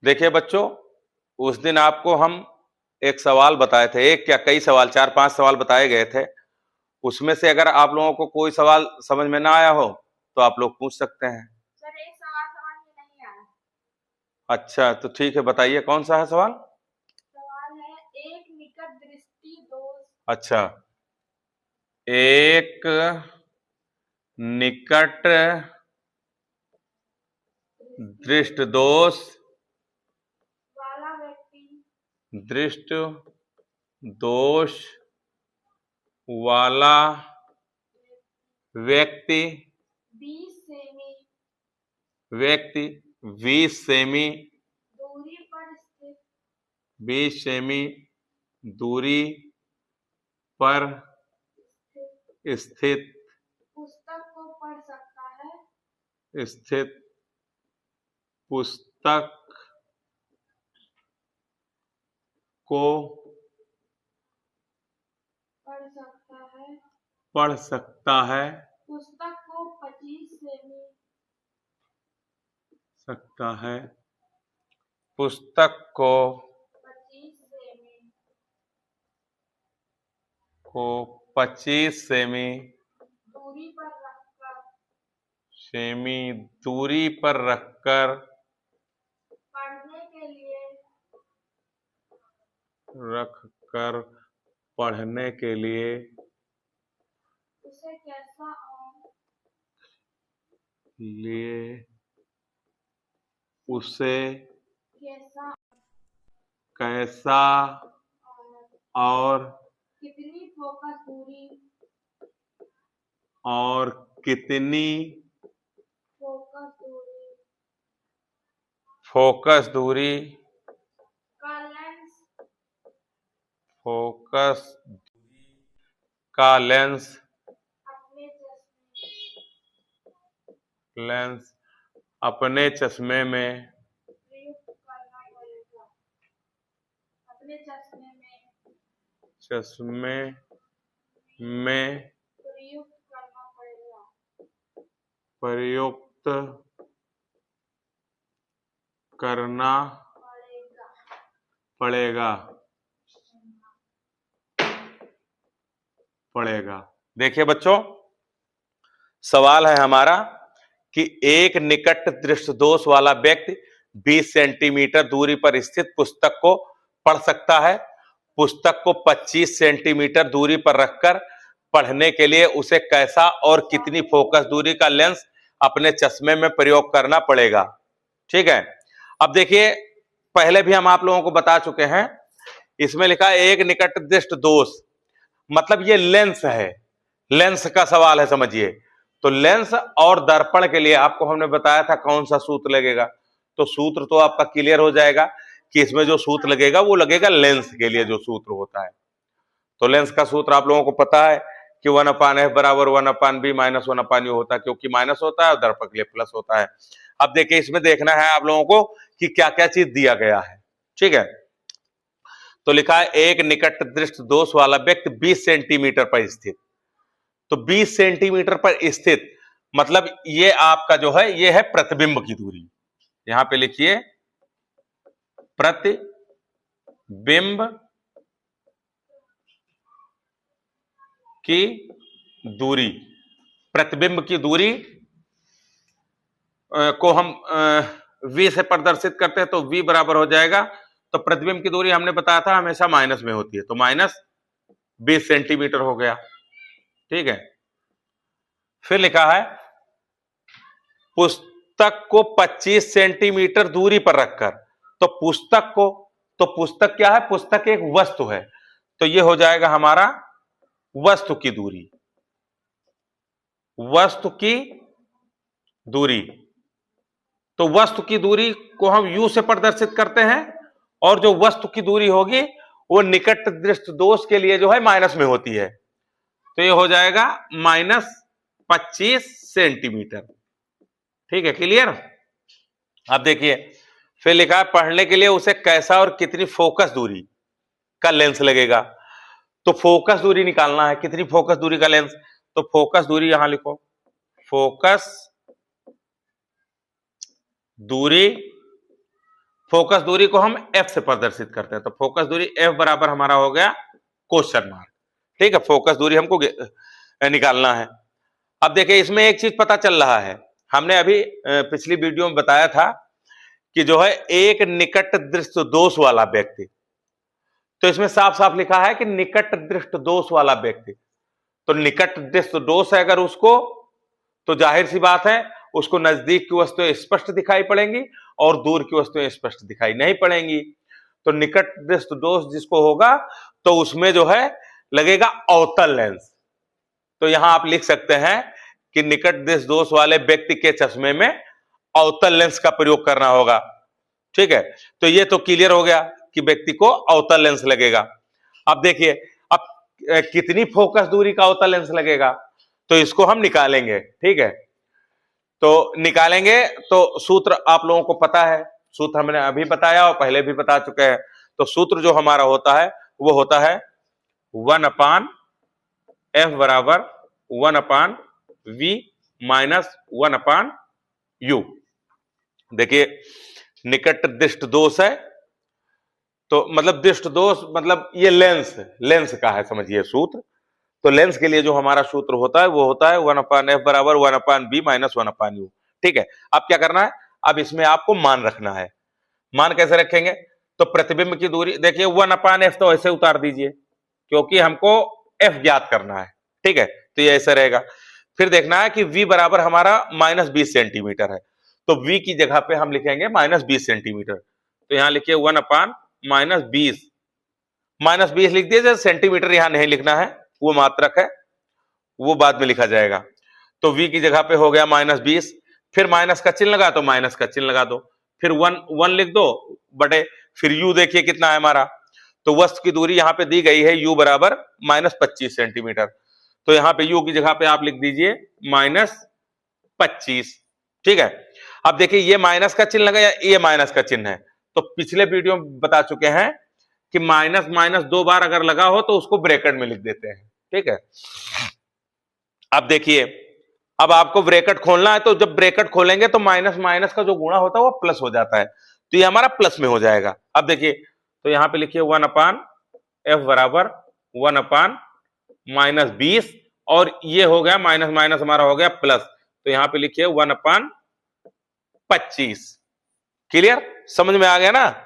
देखिए बच्चों, उस दिन आपको हम एक सवाल बताए थे, एक क्या कई सवाल, 4-5 सवाल बताए गए थे। उसमें से अगर आप लोगों को कोई सवाल समझ में ना आया हो तो आप लोग पूछ सकते हैं। सर एक सवाल समझ में नहीं आया। अच्छा, तो ठीक है, बताइए कौन सा है सवाल। सवाल है एक निकट दृष्टि दोष। अच्छा, एक निकट दृष्ट दोष वाला व्यक्ति दृष्ट दोष वाला व्यक्ति 20 सेमी 20 सेमी दूरी पर स्थित 20 सेमी दूरी पर स्थित पुस्तक को पढ़ सकता है। स्थित पुस्तक को पढ़ सकता है। पुस्तक को 25 सेमी सकता है। पुस्तक को 25 सेमी दूरी पर रखकर पढ़ने के लिए पढ़ने के लिए उसे कैसा और उसे कैसा और कितनी फोकस दूरी और कितनी फोकस दूरी का लेंस अपने चश्मे में प्रयुक्त करना पड़ेगा। अपने चश्मे में प्रयुक्त करना पड़ेगा। देखिए बच्चों, सवाल है हमारा कि एक निकट दृष्टि दोष वाला व्यक्ति 20 सेंटीमीटर दूरी पर स्थित पुस्तक को पढ़ सकता है। पुस्तक को 25 सेंटीमीटर दूरी पर रखकर पढ़ने के लिए उसे कैसा और कितनी फोकस दूरी का लेंस अपने चश्मे में प्रयोग करना पड़ेगा। ठीक है, अब देखिए, पहले भी हम आप लोगों को बता चुके हैं। इसमें लिखा है एक निकट दृष्टि दोष, मतलब ये लेंस है, लेंस का सवाल है, समझिए। तो लेंस और दर्पण के लिए आपको हमने बताया था कौन सा सूत्र लगेगा। तो सूत्र तो आपका क्लियर हो जाएगा कि इसमें जो सूत्र लगेगा वो लगेगा लेंस के लिए जो सूत्र होता है। तो लेंस का सूत्र आप लोगों को पता है कि 1/f बराबर 1/b माइनस 1/u होता है, क्योंकि माइनस होता है और दर्पण के लिए प्लस होता है। अब देखिए, इसमें देखना है आप लोगों को कि क्या क्या चीज दिया गया है। ठीक है, तो लिखा है एक निकट दृष्टि दोष वाला व्यक्ति 20 सेंटीमीटर पर स्थित। तो 20 सेंटीमीटर पर स्थित मतलब ये आपका जो है ये है प्रतिबिंब की दूरी। यहां पे लिखिए प्रतिबिंब की दूरी। प्रतिबिंब की दूरी को हम v से प्रदर्शित करते हैं, तो v बराबर हो जाएगा, तो प्रतिबिंब की दूरी हमने बताया था हमेशा माइनस में होती है, तो माइनस 20 सेंटीमीटर हो गया। ठीक है, फिर लिखा है पुस्तक को 25 सेंटीमीटर दूरी पर रखकर। तो पुस्तक क्या है? पुस्तक एक वस्तु है, तो यह हो जाएगा हमारा वस्तु की दूरी। वस्तु की दूरी, तो वस्तु की दूरी को हम u से प्रदर्शित करते हैं, और जो वस्तु की दूरी होगी वो निकट दृष्टि दोष के लिए जो है माइनस में होती है, तो ये हो जाएगा -25 सेंटीमीटर। ठीक है, क्लियर। अब देखिए, फिर लिखा है पढ़ने के लिए उसे कैसा और कितनी फोकस दूरी का लेंस लगेगा। तो फोकस दूरी निकालना है, कितनी फोकस दूरी का लेंस। तो फोकस दूरी यहां लिखो, फोकस दूरी फोकस दूरी को हम एफ से प्रदर्शित करते हैं, तो फोकस दूरी एफ बराबर हमारा हो गया क्वेश्चन मार्क। ठीक है, फोकस दूरी हमको निकालना है। अब देखिए इसमें एक चीज पता चल रहा है, हमने अभी पिछली वीडियो में बताया था कि जो है एक निकट दृष्टि दोष वाला व्यक्ति, तो इसमें साफ साफ लिखा है कि निकट दृष्टि दोष वाला व्यक्ति, तो निकट दृष्टि दोष है अगर उसको, तो जाहिर सी बात है उसको नजदीक की वस्तुएं स्पष्ट दिखाई पड़ेंगी और दूर की वस्तुएं स्पष्ट दिखाई नहीं पड़ेंगी। तो निकट दृष्टि दोष जिसको होगा तो उसमें जो है लगेगा अवतल लेंस। तो यहां आप लिख सकते हैं कि निकट दृष्टि दोष वाले व्यक्ति के चश्मे में अवतल लेंस का प्रयोग करना होगा। ठीक है, तो ये तो क्लियर हो गया कि व्यक्ति को अवतल लेंस लगेगा। अब देखिए अब कितनी फोकस दूरी का अवतल लेंस लगेगा, तो इसको हम निकालेंगे। ठीक है, तो निकालेंगे तो सूत्र आप लोगों को पता है, सूत्र हमने अभी बताया और पहले भी बता चुके हैं। तो सूत्र जो हमारा होता है वो होता है 1/f बराबर 1/v माइनस 1/u। देखिए निकट दृष्टि दोष है, तो मतलब दृष्टि दोष मतलब ये लेंस का है, समझिए सूत्र। तो लेंस के लिए जो हमारा सूत्र होता है वो होता है 1/f बराबर 1/v माइनस 1/u। ठीक है, अब क्या करना है, अब इसमें आपको मान रखना है। मान कैसे रखेंगे, तो प्रतिबिंब की दूरी देखिए 1/f तो ऐसे उतार दीजिए क्योंकि हमको f ज्ञात करना है। ठीक है, तो ये ऐसे रहेगा। फिर देखना है कि v बराबर हमारा -20 सेंटीमीटर है, तो v की जगह पे हम लिखेंगे -20 सेंटीमीटर। तो यहां लिखिए 1/-20, -20 लिख दिए, सेंटीमीटर यहां नहीं लिखना है, वो मात्रक है, वो बाद में लिखा जाएगा। तो v की जगह पे हो गया -20, फिर माइनस का चिन्ह लगा तो माइनस का चिन्ह लगा दो, फिर 1 लिख दो बटे, फिर u देखिए कितना है हमारा, तो वस्तु की दूरी यहां पे दी गई है u बराबर -25 सेंटीमीटर। तो यहां पे u की जगह पे आप लिख दीजिए -25। ठीक है, अब देखिए ये माइनस का चिन्ह लगा या ये माइनस का चिन्ह है, तो पिछले वीडियो में बता चुके हैं कि माइनस माइनस 2 बार अगर लगा हो तो उसको ब्रैकेट में लिख देते हैं। ठीक है, अब देखिए अब आपको ब्रैकेट खोलना है, तो जब ब्रैकेट खोलेंगे तो माइनस माइनस का जो गुणा होता है वो प्लस हो जाता है, तो ये हमारा प्लस में हो जाएगा। अब देखिए तो यहां पे लिखिए 1/f बराबर 1/-20 और ये हो गया माइनस माइनस हमारा हो गया प्लस, तो यहां पे लिखिए 1/25। क्लियर, समझ में आ गया ना,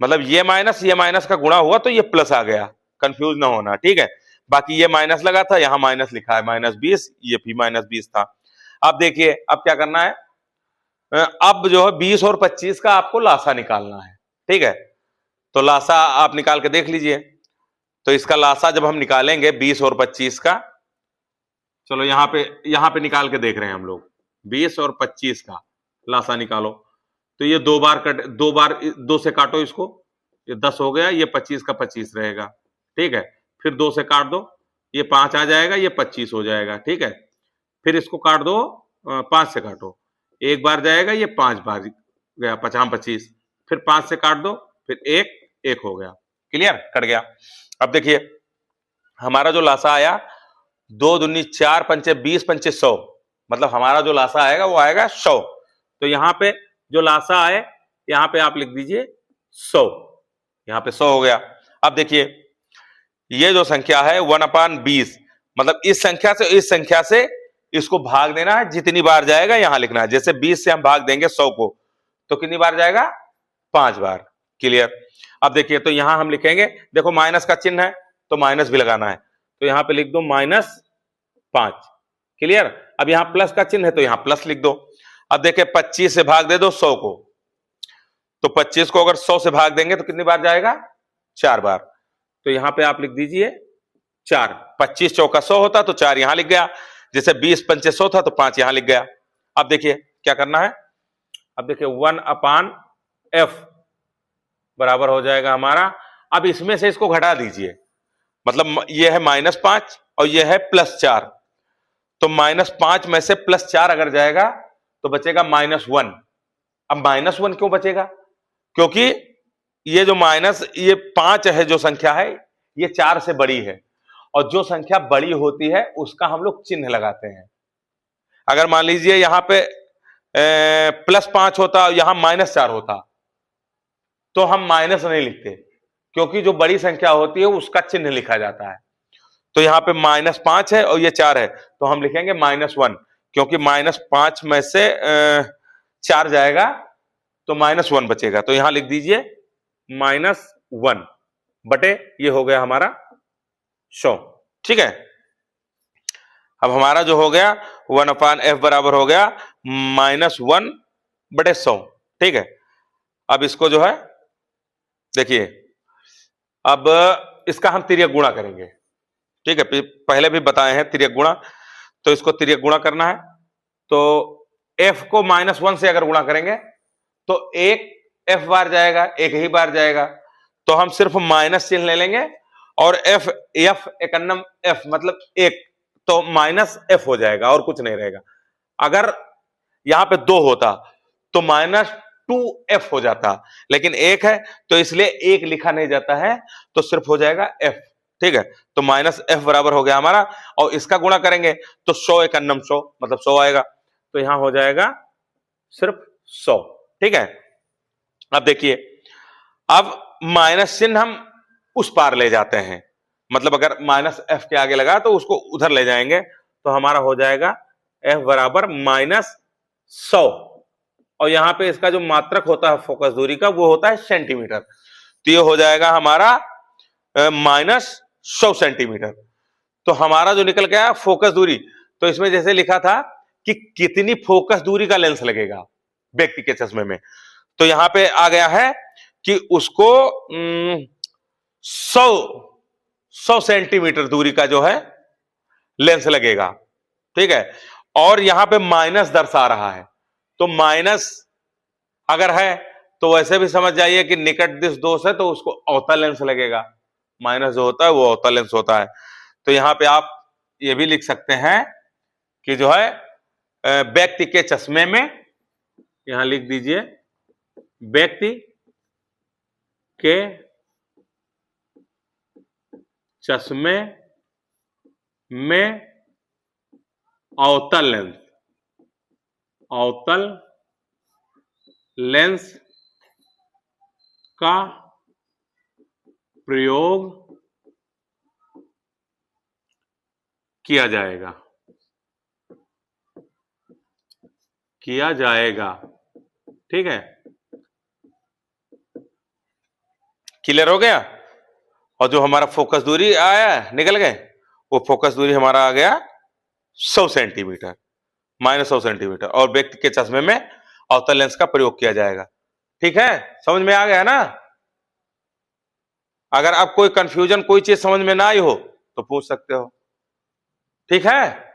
मतलब ये माइनस का गुणा हुआ तो ये प्लस आ गया, कंफ्यूज ना होना। ठीक है, बाकी ये माइनस लगा था, यहां माइनस लिखा है -20, ये भी -20 था। अब देखिए अब क्या करना है, अब जो है 20 और 25 का आपको लासा निकालना है। ठीक है, तो लासा आप निकाल के देख लीजिए। तो इसका लासा जब हम निकालेंगे 20 और 25 का, चलो यहां पे निकाल के देख रहे हैं हम लोग, 20 और 25 का लासा निकालो। तो ये 2 बार 2 से काटो इसको, ये 10 हो गया, ये 25 का 25 रहेगा। ठीक है, फिर 2 से काट दो, ये 5 आ जाएगा, ये 25 हो जाएगा। ठीक है, फिर इसको काट दो, 5 से काटो, एक बार जाएगा, ये 5 बार गया, 25, फिर 5 से काट दो, फिर एक हो गया। क्लियर, कट गया। अब देखिए हमारा जो लासा आया 2 दूनी 4 पंचे 20 पंचे 100, मतलब हमारा जो लासा आएगा वो आएगा 100। तो यहाँ पे जो लासा आए यहाँ पे आप लिख दीजिए 100, यहाँ पे 100 हो गया। अब देखिए ये जो संख्या है 1/20, मतलब इस संख्या से इसको भाग देना है, जितनी बार जाएगा यहां लिखना है। जैसे 20 से हम भाग देंगे 100 को तो कितनी बार जाएगा, 5 बार। क्लियर, अब देखिए तो यहां हम लिखेंगे, देखो माइनस का चिन्ह है तो माइनस भी लगाना है, तो यहां पे लिख दो -5। क्लियर, अब यहां प्लस का चिन्ह है तो यहां प्लस लिख दो। अब देखिए 25 से भाग दे दो 100 को, तो 25 को अगर 100 से भाग देंगे तो कितनी बार जाएगा, 4 बार। तो यहां पे आप लिख दीजिए 4, 25 चौका 100 होता तो 4 यहां लिख गया, जैसे 20 पंचे 100 था तो 5 यहां लिख गया। अब देखिए क्या करना है, अब देखिए 1/f बराबर हो जाएगा हमारा, अब इसमें से इसको घटा दीजिए, मतलब ये है -5 और ये है +4, तो -5 में से +4 अगर जाएगा तो बचेगा -1। अब -1 क्यों बचेगा, क्योंकि ये जो ये 5 है जो संख्या है ये 4 से बड़ी है, और जो संख्या बड़ी होती है उसका हम लोग चिन्ह लगाते हैं। अगर मान लीजिए यहां पे +5 होता, यहां -4 होता, तो हम माइनस नहीं लिखते, क्योंकि जो बड़ी संख्या होती है उसका चिन्ह लिखा जाता है। तो यहाँ पे -5 है और ये 4 है, तो हम लिखेंगे -1, क्योंकि -5 में से 4 जाएगा तो -1 बचेगा। तो यहां लिख दीजिए -1 बटे ये हो गया हमारा 100। ठीक है, अब हमारा जो हो गया 1/f बराबर हो गया -1 बटे 100। ठीक है, अब इसको जो है देखिए, अब इसका हम तिर्यक गुणा करेंगे। ठीक है, पहले भी बताए हैं तिर्यक गुणा, तो इसको तिर्यक गुणा करना है। तो f को -1 से अगर गुणा करेंगे तो एक f बार जाएगा, एक ही बार जाएगा, तो हम सिर्फ माइनस चिन्ह ले लेंगे और f एकन्नम f मतलब एक, तो -f हो जाएगा और कुछ नहीं रहेगा। अगर यहां पे 2 होता तो -2f हो जाता, लेकिन एक है तो इसलिए एक लिखा नहीं जाता है, तो सिर्फ हो जाएगा f। ठीक है, तो -f बराबर हो गया हमारा, और इसका गुणा करेंगे तो 100 एकन्नम 100 मतलब 100 आएगा, तो यहां हो जाएगा सिर्फ 100। ठीक है, अब देखिए, अब माइनस चिन्ह हम उस पार ले जाते हैं, मतलब अगर -f के आगे लगा तो उसको उधर ले जाएंगे, तो हमारा हो जाएगा f बराबर -100, और यहां पे इसका जो मात्रक होता है फोकस दूरी का वो होता है सेंटीमीटर, तो ये हो जाएगा हमारा -100 सेंटीमीटर। तो हमारा जो निकल गया फोकस दूरी, तो इसमें जैसे लिखा था कि कितनी फोकस दूरी का लेंस लगेगा व्यक्ति के चश्मे में, तो यहां पे आ गया है कि उसको 100 सेंटीमीटर दूरी का जो है लेंस लगेगा। ठीक है, और यहां पे माइनस दर्शा रहा है, तो माइनस अगर है तो वैसे भी समझ जाइए कि निकट दिश दोष है, तो उसको अवतल लेंस लगेगा। माइनस जो होता है वो अवतल लेंस होता है। तो यहां पे आप ये भी लिख सकते हैं कि जो है व्यक्ति के चश्मे में, यहां लिख दीजिए व्यक्ति के चश्मे में अवतल लेंस का प्रयोग किया जाएगा। ठीक है, क्लियर हो गया। और जो हमारा फोकस दूरी आया निकल गए, वो फोकस दूरी हमारा आ गया 100 सेंटीमीटर, -100 सेंटीमीटर, और व्यक्ति के चश्मे में अवतल लेंस का प्रयोग किया जाएगा। ठीक है, समझ में आ गया ना। अगर आप कोई कंफ्यूजन, कोई चीज समझ में ना आई हो तो पूछ सकते हो। ठीक है।